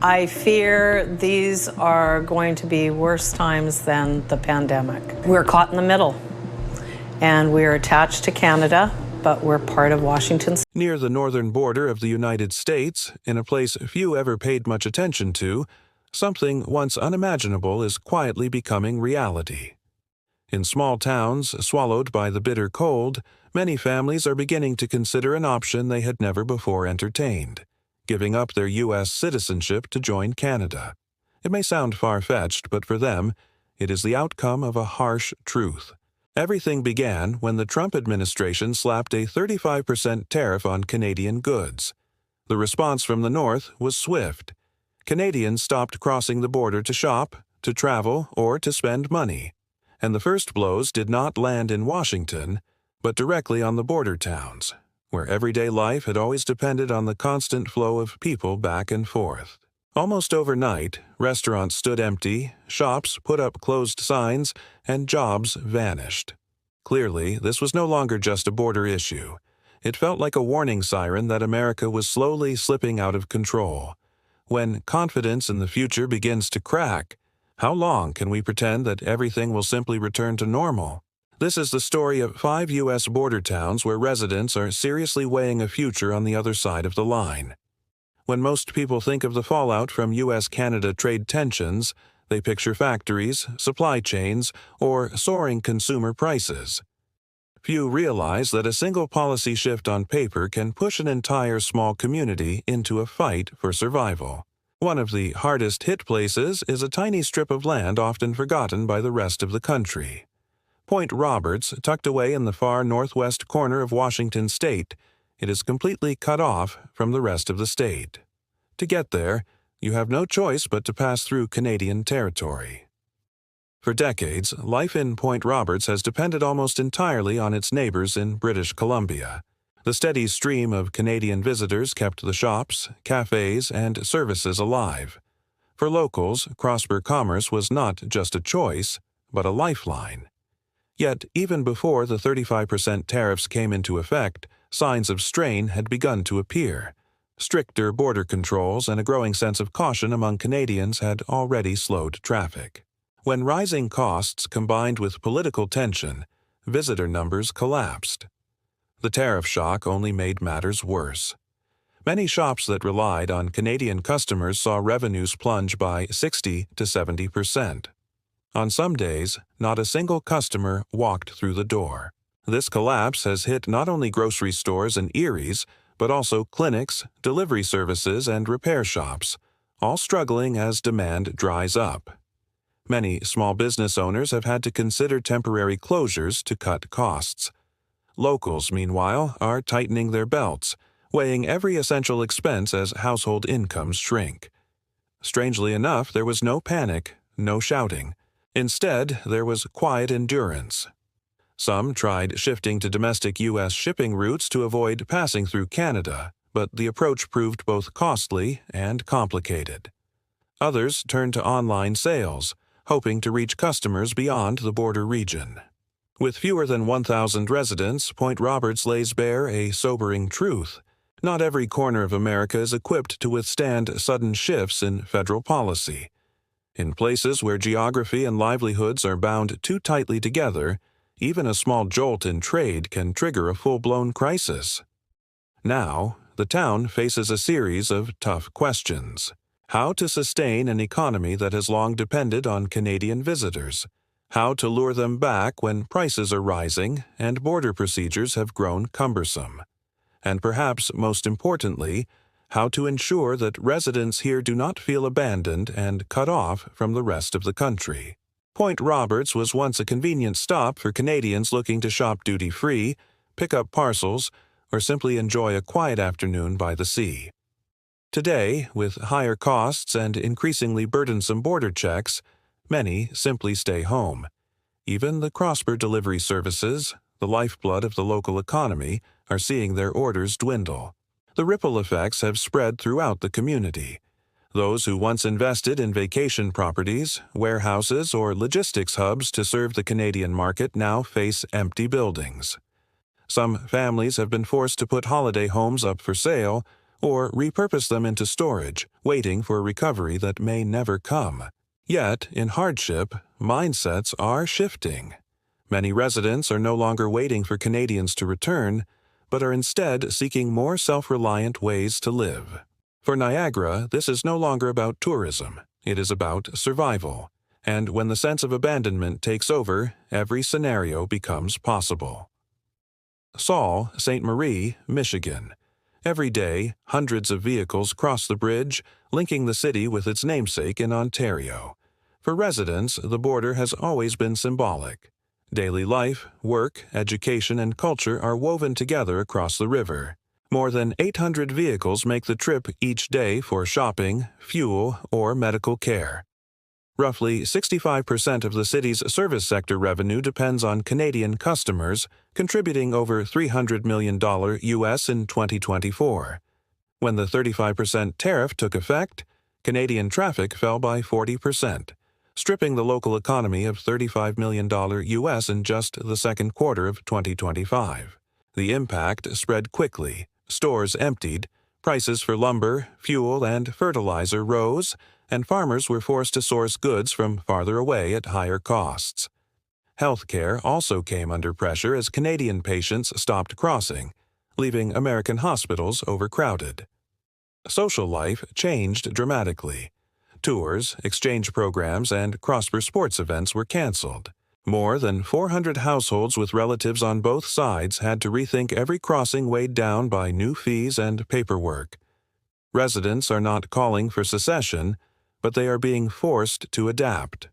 I fear these are going to be worse times than the pandemic. We're caught in the middle, and we're attached to Canada, but we're part of Washington. Near the northern border of the United States, in a place few ever paid much attention to, something once unimaginable is quietly becoming reality. In small towns swallowed by the bitter cold, many families are beginning to consider an option they had never before entertained: giving up their U.S. citizenship to join Canada. It may sound far-fetched, but for them, it is the outcome of a harsh truth. Everything began when the Trump administration slapped a 35% tariff on Canadian goods. The response from the North was swift. Canadians stopped crossing the border to shop, to travel, or to spend money. And the first blows did not land in Washington, but directly on the border towns, where everyday life had always depended on the constant flow of people back and forth. Almost overnight, restaurants stood empty, shops put up closed signs, and jobs vanished. Clearly, this was no longer just a border issue. It felt like a warning siren that America was slowly slipping out of control. When confidence in the future begins to crack, how long can we pretend that everything will simply return to normal? This is the story of 5 U.S. border towns where residents are seriously weighing a future on the other side of the line. When most people think of the fallout from U.S.-Canada trade tensions, they picture factories, supply chains, or soaring consumer prices. Few realize that a single policy shift on paper can push an entire small community into a fight for survival. One of the hardest-hit places is a tiny strip of land often forgotten by the rest of the country. Point Roberts, tucked away in the far northwest corner of Washington state, it is completely cut off from the rest of the state. To get there, you have no choice but to pass through Canadian territory. For decades, life in Point Roberts has depended almost entirely on its neighbors in British Columbia. The steady stream of Canadian visitors kept the shops, cafes, and services alive. For locals, cross-border commerce was not just a choice, but a lifeline. Yet, even before the 35% tariffs came into effect, signs of strain had begun to appear. Stricter border controls and a growing sense of caution among Canadians had already slowed traffic. When rising costs combined with political tension, visitor numbers collapsed. The tariff shock only made matters worse. Many shops that relied on Canadian customers saw revenues plunge by 60 to 70%. On some days, not a single customer walked through the door. This collapse has hit not only grocery stores and Erie's, but also clinics, delivery services, and repair shops, all struggling as demand dries up. Many small business owners have had to consider temporary closures to cut costs. Locals, meanwhile, are tightening their belts, weighing every essential expense as household incomes shrink. Strangely enough, there was no panic, no shouting. Instead, there was quiet endurance. Some tried shifting to domestic U.S. shipping routes to avoid passing through Canada, but the approach proved both costly and complicated. Others turned to online sales, hoping to reach customers beyond the border region. With fewer than 1,000 residents, Point Roberts lays bare a sobering truth. Not every corner of America is equipped to withstand sudden shifts in federal policy. In places where geography and livelihoods are bound too tightly together, even a small jolt in trade can trigger a full-blown crisis. Now, the town faces a series of tough questions. How to sustain an economy that has long depended on Canadian visitors? How to lure them back when prices are rising and border procedures have grown cumbersome? And perhaps most importantly, how to ensure that residents here do not feel abandoned and cut off from the rest of the country. Point Roberts was once a convenient stop for Canadians looking to shop duty-free, pick up parcels, or simply enjoy a quiet afternoon by the sea. Today, with higher costs and increasingly burdensome border checks, many simply stay home. Even the cross-border delivery services, the lifeblood of the local economy, are seeing their orders dwindle. The ripple effects have spread throughout the community. Those who once invested in vacation properties, warehouses, or logistics hubs to serve the Canadian market now face empty buildings. Some families have been forced to put holiday homes up for sale, or repurpose them into storage, waiting for a recovery that may never come. Yet, in hardship, mindsets are shifting. Many residents are no longer waiting for Canadians to return, but are instead seeking more self-reliant ways to live. For Niagara, this is no longer about tourism. It is about survival. And when the sense of abandonment takes over, every scenario becomes possible. Saul, Ste. Marie, Michigan. Every day, hundreds of vehicles cross the bridge, linking the city with its namesake in Ontario. For residents, the border has always been symbolic. Daily life, work, education, and culture are woven together across the river. More than 800 vehicles make the trip each day for shopping, fuel, or medical care. Roughly 65% of the city's service sector revenue depends on Canadian customers, contributing over $300 million US in 2024. When the 35% tariff took effect, Canadian traffic fell by 40%, stripping the local economy of $35 million US in just the second quarter of 2025. The impact spread quickly. Stores emptied, prices for lumber, fuel, and fertilizer rose, and farmers were forced to source goods from farther away at higher costs. Healthcare also came under pressure as Canadian patients stopped crossing, leaving American hospitals overcrowded. Social life changed dramatically. Tours, exchange programs, and cross-border sports events were canceled. More than 400 households with relatives on both sides had to rethink every crossing weighed down by new fees and paperwork. Residents are not calling for secession, but they are being forced to adapt.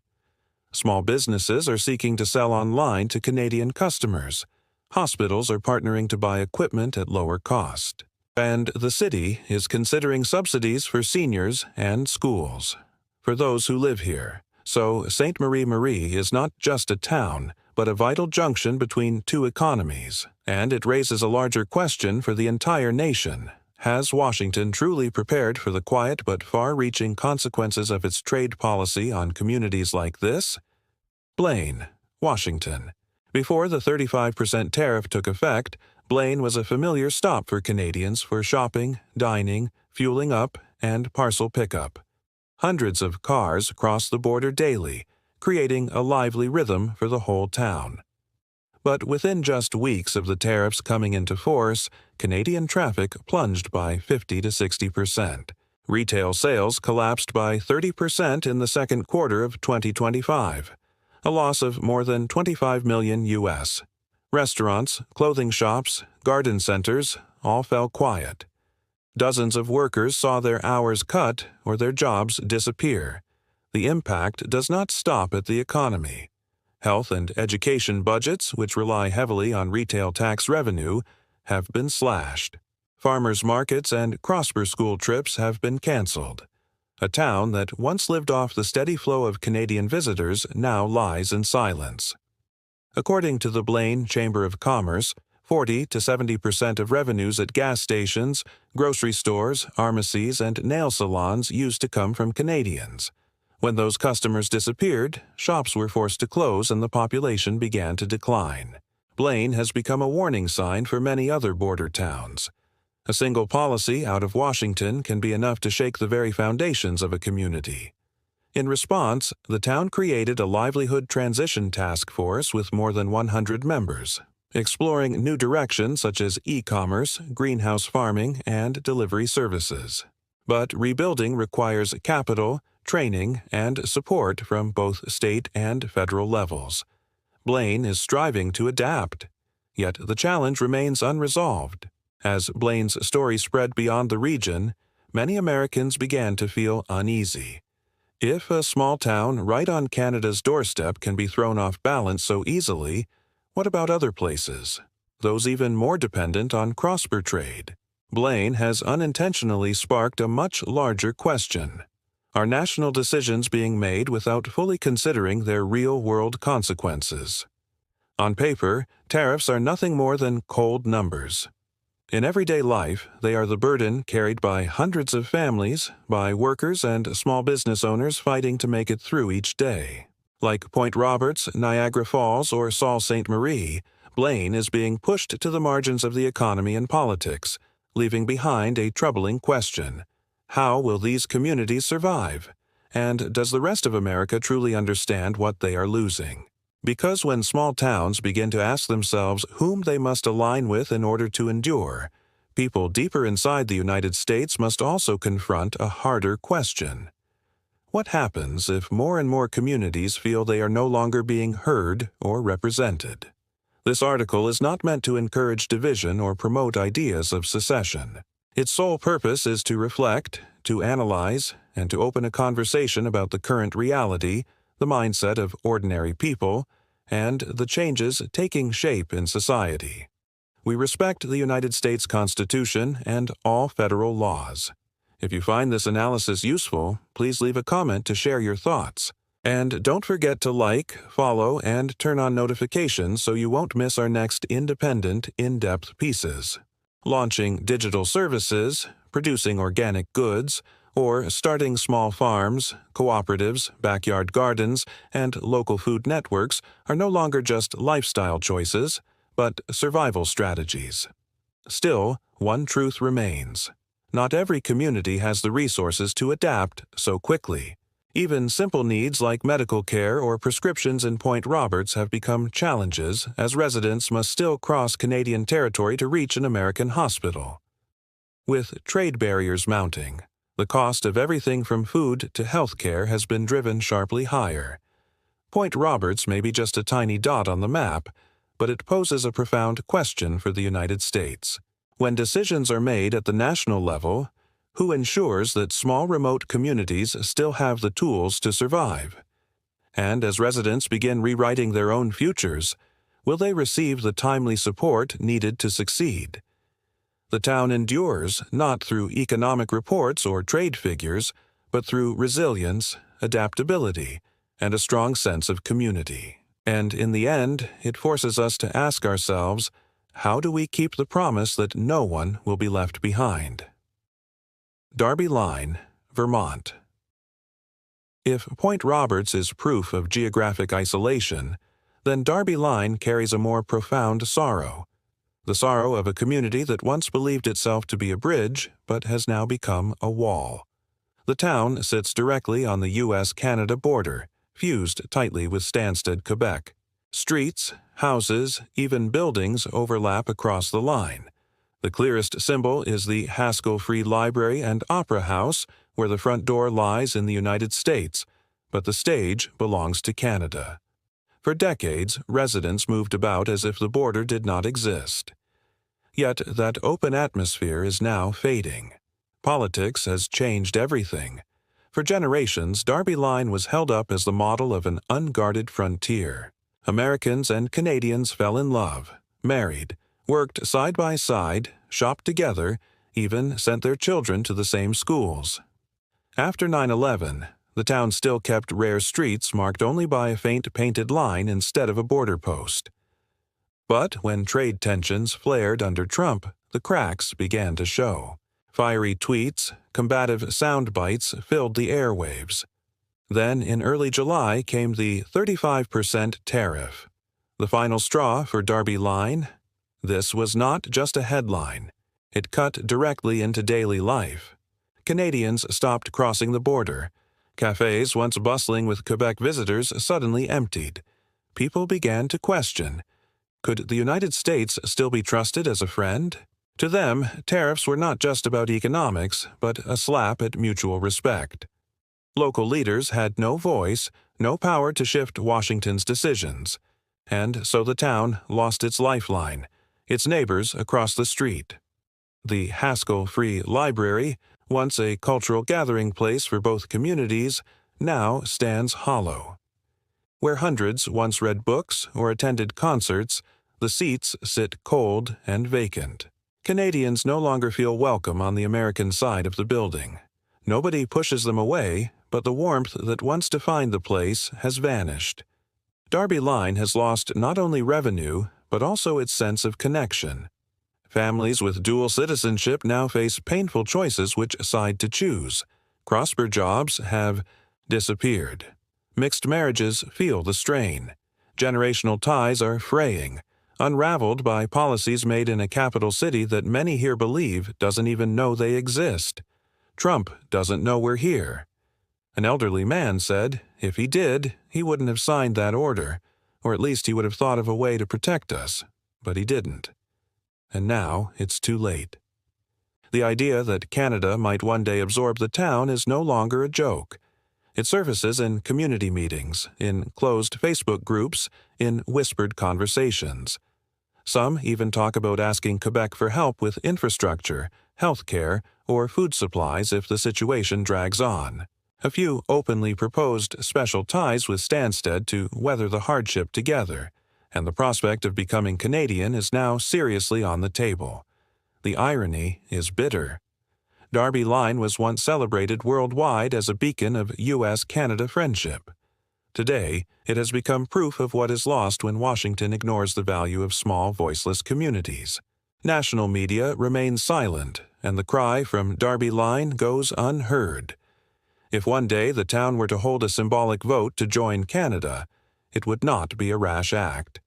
Small businesses are seeking to sell online to Canadian customers. Hospitals are partnering to buy equipment at lower cost. And the city is considering subsidies for seniors and schools for those who live here. So Ste. Marie is not just a town, but a vital junction between two economies, and it raises a larger question for the entire nation. Has Washington truly prepared for the quiet but far-reaching consequences of its trade policy on communities like this? Blaine, Washington. Before the 35% tariff took effect, Blaine was a familiar stop for Canadians for shopping, dining, fueling up, and parcel pickup. Hundreds of cars crossed the border daily, creating a lively rhythm for the whole town. But within just weeks of the tariffs coming into force, Canadian traffic plunged by 50 to 60%. Retail sales collapsed by 30% in the second quarter of 2025, a loss of more than $25 million US. Restaurants, clothing shops, garden centers all fell quiet. Dozens of workers saw their hours cut or their jobs disappear. The impact does not stop at the economy. Health and education budgets, which rely heavily on retail tax revenue, have been slashed. Farmers markets and cross-border school trips have been canceled. A town that once lived off the steady flow of Canadian visitors now lies in silence. According to the Blaine Chamber of Commerce, 40 to 70% of revenues at gas stations, grocery stores, pharmacies, and nail salons used to come from Canadians. When those customers disappeared, shops were forced to close and the population began to decline. Blaine has become a warning sign for many other border towns. A single policy out of Washington can be enough to shake the very foundations of a community. In response, the town created a livelihood transition task force with more than 100 members, exploring new directions such as e-commerce, greenhouse farming, and delivery services. But rebuilding requires capital, training, and support from both state and federal levels. Blaine is striving to adapt, yet the challenge remains unresolved. As Blaine's story spread beyond the region, many Americans began to feel uneasy. If a small town right on Canada's doorstep can be thrown off balance so easily, what about other places, those even more dependent on cross-border trade? Blaine has unintentionally sparked a much larger question. Are national decisions being made without fully considering their real-world consequences? On paper, tariffs are nothing more than cold numbers. In everyday life, they are the burden carried by hundreds of families, by workers and small business owners fighting to make it through each day. Like Point Roberts, Niagara Falls, or Sault Ste. Marie, Blaine is being pushed to the margins of the economy and politics, leaving behind a troubling question. How will these communities survive? And does the rest of America truly understand what they are losing? Because when small towns begin to ask themselves whom they must align with in order to endure, people deeper inside the United States must also confront a harder question. What happens if more and more communities feel they are no longer being heard or represented? This article is not meant to encourage division or promote ideas of secession. Its sole purpose is to reflect, to analyze, and to open a conversation about the current reality, the mindset of ordinary people, and the changes taking shape in society. We respect the United States Constitution and all federal laws. If you find this analysis useful, please leave a comment to share your thoughts. And don't forget to like, follow, and turn on notifications so you won't miss our next independent, in-depth pieces. Launching digital services, producing organic goods, or starting small farms, cooperatives, backyard gardens, and local food networks are no longer just lifestyle choices, but survival strategies. Still, one truth remains. Not every community has the resources to adapt so quickly. Even simple needs like medical care or prescriptions in Point Roberts have become challenges as residents must still cross Canadian territory to reach an American hospital. With trade barriers mounting, the cost of everything from food to health care has been driven sharply higher. Point Roberts may be just a tiny dot on the map, but it poses a profound question for the United States. When decisions are made at the national level, who ensures that small remote communities still have the tools to survive? And as residents begin rewriting their own futures, will they receive the timely support needed to succeed? The town endures not through economic reports or trade figures, but through resilience, adaptability, and a strong sense of community. And in the end, it forces us to ask ourselves, how do we keep the promise that no one will be left behind? Darby Line, Vermont. If Point Roberts is proof of geographic isolation, then Darby Line carries a more profound sorrow. The sorrow of a community that once believed itself to be a bridge, but has now become a wall. The town sits directly on the U.S.-Canada border, fused tightly with Stansted, Quebec. Streets, houses, even buildings overlap across the line. The clearest symbol is the Haskell Free Library and Opera House, where the front door lies in the United States, but the stage belongs to Canada. For decades, residents moved about as if the border did not exist. Yet that open atmosphere is now fading. Politics has changed everything. For generations, Darby Line was held up as the model of an unguarded frontier. Americans and Canadians fell in love, married, worked side by side, shopped together, even sent their children to the same schools. After 9/11, the town still kept rare streets marked only by a faint painted line instead of a border post. But when trade tensions flared under Trump, the cracks began to show. Fiery tweets, combative sound bites filled the airwaves. Then, in early July, came the 35% tariff. The final straw for Darby Line? This was not just a headline. It cut directly into daily life. Canadians stopped crossing the border. Cafes once bustling with Quebec visitors suddenly emptied. People began to question, could the United States still be trusted as a friend? To them, tariffs were not just about economics, but a slap at mutual respect. Local leaders had no voice, no power to shift Washington's decisions. And so the town lost its lifeline, its neighbors across the street. The Haskell Free Library, once a cultural gathering place for both communities, now stands hollow. Where hundreds once read books or attended concerts, the seats sit cold and vacant. Canadians no longer feel welcome on the American side of the building. Nobody pushes them away, but the warmth that once defined the place has vanished. Darby Line has lost not only revenue, but also its sense of connection. Families with dual citizenship now face painful choices which side to choose. Prosper jobs have disappeared. Mixed marriages feel the strain. Generational ties are fraying. unraveled by policies made in a capital city that many here believe doesn't even know they exist. Trump doesn't know we're here. An elderly man said if he did, he wouldn't have signed that order, or at least he would have thought of a way to protect us, but he didn't. And now it's too late. The idea that Canada might one day absorb the town is no longer a joke. It surfaces in community meetings, in closed Facebook groups, in whispered conversations. Some even talk about asking Quebec for help with infrastructure, health care, or food supplies if the situation drags on. A few openly proposed special ties with Stansted to weather the hardship together, and the prospect of becoming Canadian is now seriously on the table. The irony is bitter. Darby Line was once celebrated worldwide as a beacon of U.S.-Canada friendship. Today, it has become proof of what is lost when Washington ignores the value of small, voiceless communities. National media remains silent, and the cry from Darby Line goes unheard. If one day the town were to hold a symbolic vote to join Canada, it would not be a rash act.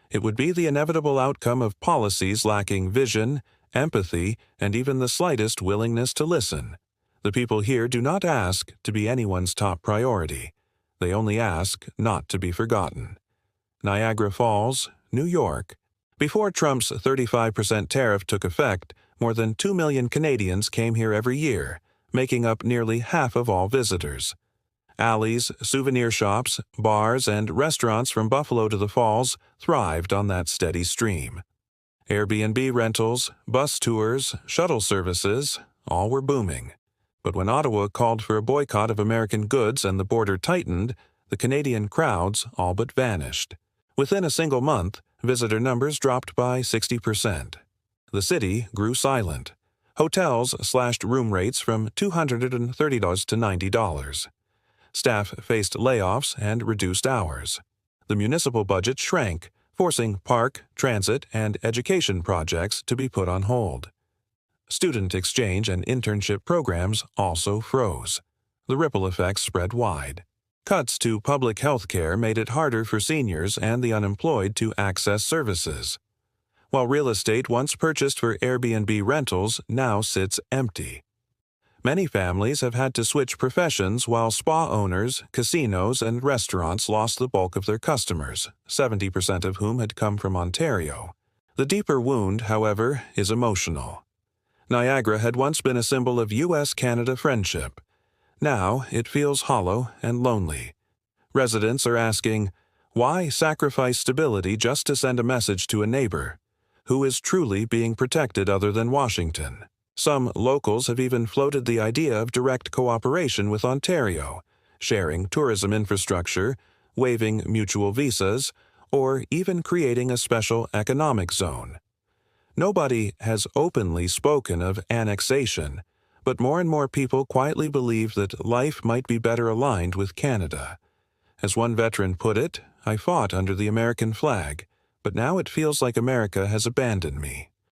It would be the inevitable outcome of policies lacking vision, empathy, and even the slightest willingness to listen. The people here do not ask to be anyone's top priority. They only ask not to be forgotten. Niagara Falls, New York. Before Trump's 35% tariff took effect, more than 2 million Canadians came here every year, making up nearly half of all visitors. Alleys, souvenir shops, bars, and restaurants from Buffalo to the Falls thrived on that steady stream. Airbnb rentals, bus tours, shuttle services, all were booming. But when Ottawa called for a boycott of American goods and the border tightened, the Canadian crowds all but vanished. Within a single month, visitor numbers dropped by 60%. The city grew silent. Hotels slashed room rates from $230 to $90. Staff faced layoffs and reduced hours. The municipal budget shrank, forcing park, transit, and education projects to be put on hold. Student exchange and internship programs also froze. The ripple effects spread wide. Cuts to public health care made it harder for seniors and the unemployed to access services. While real estate once purchased for Airbnb rentals now sits empty. Many families have had to switch professions while spa owners, casinos, and restaurants lost the bulk of their customers, 70% of whom had come from Ontario. The deeper wound, however, is emotional. Niagara had once been a symbol of U.S.-Canada friendship. Now it feels hollow and lonely. Residents are asking, why sacrifice stability just to send a message to a neighbor? Who is truly being protected other than Washington? Some locals have even floated the idea of direct cooperation with Ontario, sharing tourism infrastructure, waiving mutual visas, or even creating a special economic zone. Nobody has openly spoken of annexation, but more and more people quietly believe that life might be better aligned with Canada. As one veteran put it, I fought under the American flag, but now it feels like America has abandoned me.